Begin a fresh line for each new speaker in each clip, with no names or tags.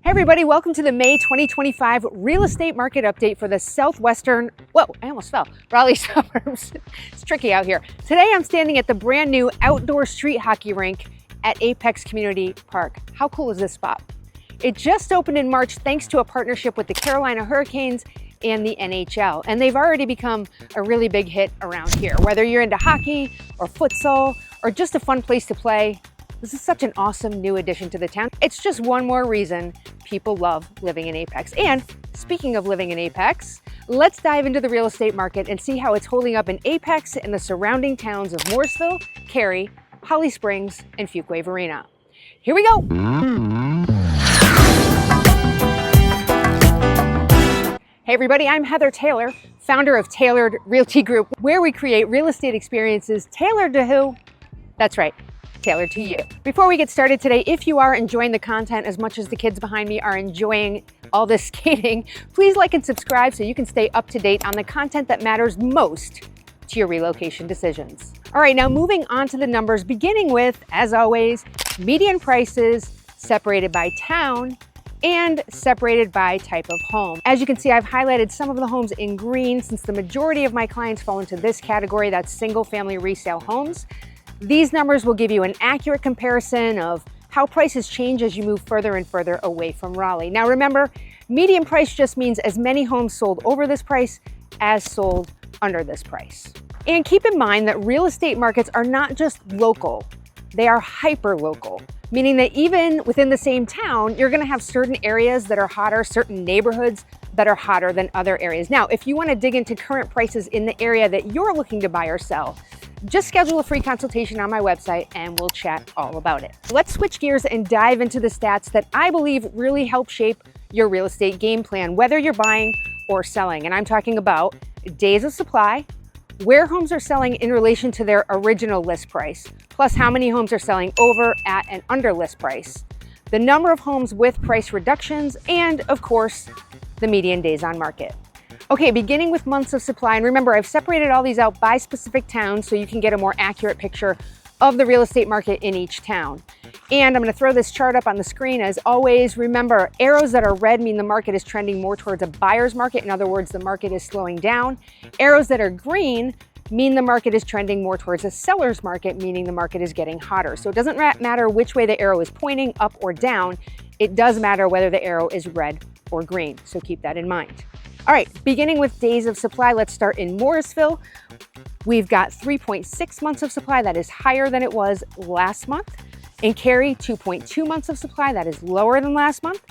Hey everybody, welcome to the May 2025 real estate market update for the southwestern, whoa, I almost fell, Raleigh suburbs. It's tricky out here. Today I'm standing at the brand new outdoor street hockey rink at Apex Community Park. How cool is this spot? It just opened in March thanks to a partnership with the Carolina Hurricanes and the NHL, and they've already become a really big hit around here. Whether you're into hockey or futsal or just a fun place to play, this is such an awesome new addition to the town. It's just one more reason people love living in Apex. And speaking of living in Apex, let's dive into the real estate market and see how it's holding up in Apex and the surrounding towns of Morrisville, Cary, Holly Springs, and Fuquay Varina. Here we go. Hey everybody, I'm Heather Taylor, founder of Tailored Realty Group, where we create real estate experiences tailored to who? That's right, tailored to you. Before we get started today, if you are enjoying the content as much as the kids behind me are enjoying all this skating, please like and subscribe so you can stay up to date on the content that matters most to your relocation decisions. All right, now moving on to the numbers, beginning with, as always, median prices separated by town and separated by type of home. As you can see, I've highlighted some of the homes in green since the majority of my clients fall into this category, that's single family resale homes. These numbers will give you an accurate comparison of how prices change as you move further and further away from Raleigh. Now remember, median price just means as many homes sold over this price as sold under this price. And keep in mind that real estate markets are not just local, they are hyper-local, meaning that even within the same town, you're gonna have certain areas that are hotter, certain neighborhoods that are hotter than other areas. Now, if you wanna dig into current prices in the area that you're looking to buy or sell, just schedule a free consultation on my website and we'll chat all about it. Let's switch gears and dive into the stats that I believe really help shape your real estate game plan, whether you're buying or selling. And I'm talking about days of supply, where homes are selling in relation to their original list price, plus how many homes are selling over, at, and under list price, the number of homes with price reductions, and of course, the median days on market. Okay, beginning with months of supply, and remember, I've separated all these out by specific towns so you can get a more accurate picture of the real estate market in each town. And I'm gonna throw this chart up on the screen. As always, remember, arrows that are red mean the market is trending more towards a buyer's market. In other words, the market is slowing down. Arrows that are green mean the market is trending more towards a seller's market, meaning the market is getting hotter. So it doesn't matter which way the arrow is pointing, up or down. It does matter whether the arrow is red or green, so keep that in mind. All right, beginning with days of supply, let's start in Morrisville. We've got 3.6 months of supply, that is higher than it was last month. In Cary, 2.2 months of supply, that is lower than last month.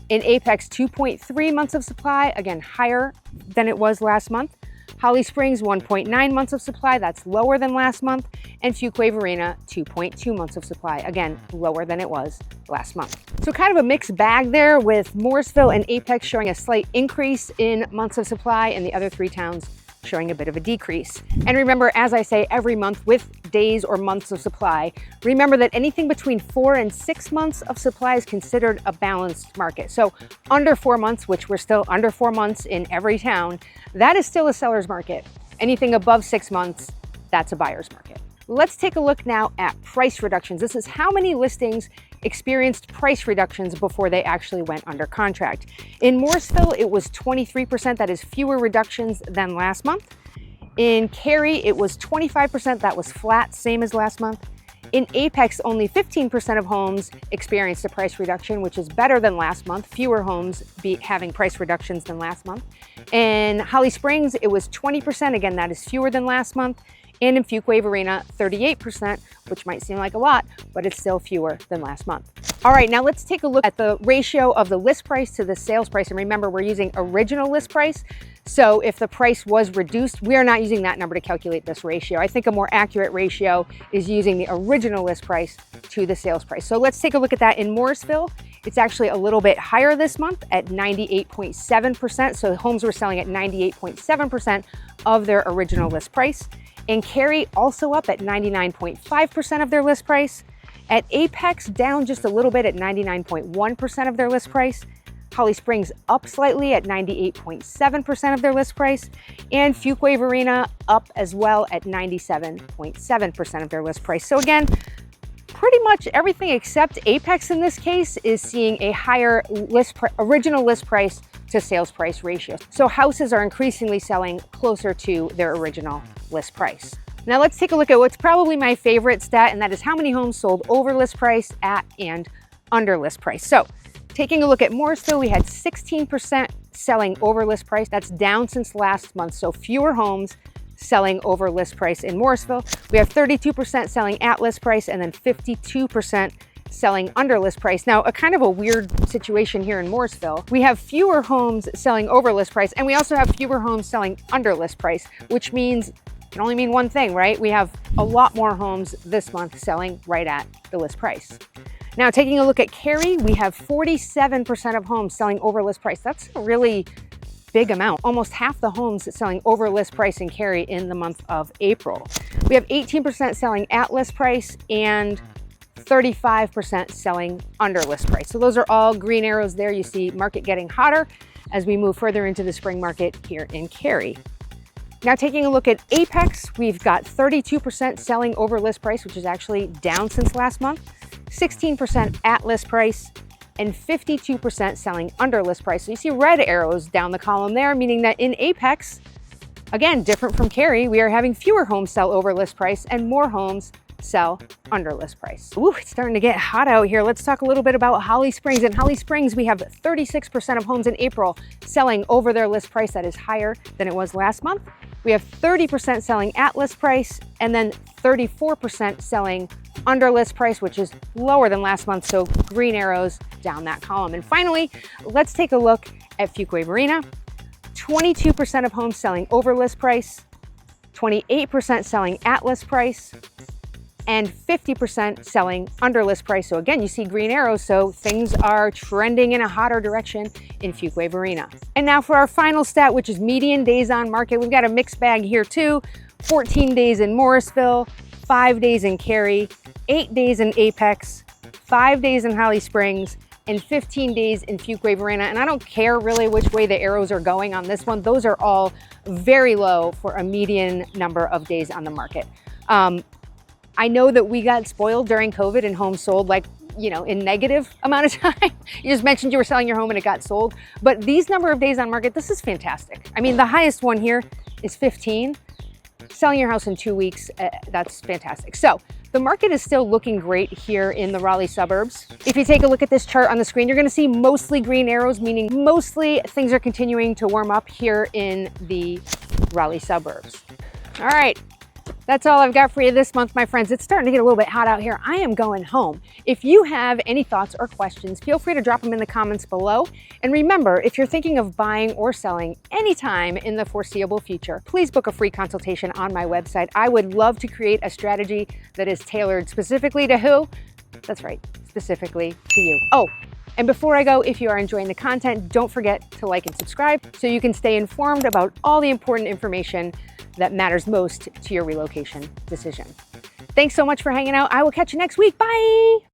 In Apex, 2.3 months of supply, again, higher than it was last month. Holly Springs, 1.9 months of supply, that's lower than last month. And Fuquay Varina, 2.2 months of supply, again, lower than it was last month. So kind of a mixed bag there, with Morrisville and Apex showing a slight increase in months of supply and the other three towns showing a bit of a decrease. And remember, as I say every month with days or months of supply, remember that anything between 4 and 6 months of supply is considered a balanced market. So under 4 months, which we're still under 4 months in every town, that is still a seller's market. Anything above 6 months, that's a buyer's market. Let's take a look now at price reductions. This is how many listings experienced price reductions before they actually went under contract. In Morrisville, it was 23%, that is fewer reductions than last month. In Cary, it was 25%, that was flat, same as last month. In Apex, only 15% of homes experienced a price reduction, which is better than last month, fewer homes having price reductions than last month. In Holly Springs, it was 20%, again, that is fewer than last month. And in Fuquay Varina, 38%, which might seem like a lot, but it's still fewer than last month. All right, now let's take a look at the ratio of the list price to the sales price. And remember, we're using original list price. So if the price was reduced, we are not using that number to calculate this ratio. I think a more accurate ratio is using the original list price to the sales price. So let's take a look at that in Morrisville. It's actually a little bit higher this month at 98.7%. So homes were selling at 98.7% of their original list price. In Cary, also up at 99.5% of their list price. At Apex, down just a little bit at 99.1% of their list price. Holly Springs up slightly at 98.7% of their list price. And Fuquay Varina up as well at 97.7% of their list price. So again, pretty much everything except Apex in this case is seeing a higher original list price to sales price ratio. So houses are increasingly selling closer to their original list price. Now let's take a look at what's probably my favorite stat, and that is how many homes sold over list price, at, and under list price. So taking a look at Morrisville, we had 16% selling over list price. That's down since last month, so fewer homes selling over list price in Morrisville. We have 32% selling at list price, and then 52% selling under list price. Now, a kind of a weird situation here in Morrisville. We have fewer homes selling over list price, and we also have fewer homes selling under list price, which means it can only mean one thing, right? We have a lot more homes this month selling right at the list price. Now, taking a look at Cary, we have 47% of homes selling over list price. That's a really big amount. Almost half the homes selling over list price in Cary in the month of April. We have 18% selling at list price and 35% selling under list price. So those are all green arrows there. You see market getting hotter as we move further into the spring market here in Cary. Now taking a look at Apex, we've got 32% selling over list price, which is actually down since last month, 16% at list price, and 52% selling under list price. So you see red arrows down the column there, meaning that in Apex, again, different from Cary, we are having fewer homes sell over list price and more homes sell under list price. Ooh, it's starting to get hot out here. Let's talk a little bit about Holly Springs. In Holly Springs, we have 36% of homes in April selling over their list price. That is higher than it was last month. We have 30% selling at list price, and then 34% selling under list price, which is lower than last month. So green arrows down that column. And finally, let's take a look at Fuquay Varina. 22% of homes selling over list price, 28% selling at list price, and 50% selling under list price. So again, you see green arrows, so things are trending in a hotter direction in Fuquay Varina. And now for our final stat, which is median days on market. We've got a mixed bag here too. 14 days in Morrisville, 5 days in Cary, 8 days in Apex, 5 days in Holly Springs, and 15 days in Fuquay Varina. And I don't care really which way the arrows are going on this one. Those are all very low for a median number of days on the market. I know that we got spoiled during COVID and homes sold like, you know, in negative amount of time. You just mentioned you were selling your home and it got sold. But these number of days on market, this is fantastic. I mean, the highest one here is 15. Selling your house in 2 weeks, that's fantastic. So the market is still looking great here in the Raleigh suburbs. If you take a look at this chart on the screen, you're gonna see mostly green arrows, meaning mostly things are continuing to warm up here in the Raleigh suburbs. All right. That's all I've got for you this month, my friends. It's starting to get a little bit hot out here. I am going home. If you have any thoughts or questions, feel free to drop them in the comments below. And remember, if you're thinking of buying or selling anytime in the foreseeable future, please book a free consultation on my website. I would love to create a strategy that is tailored specifically to who? That's right, specifically to you. Oh, and before I go, if you are enjoying the content, don't forget to like and subscribe so you can stay informed about all the important information that matters most to your relocation decision. Thanks so much for hanging out. I will catch you next week. Bye.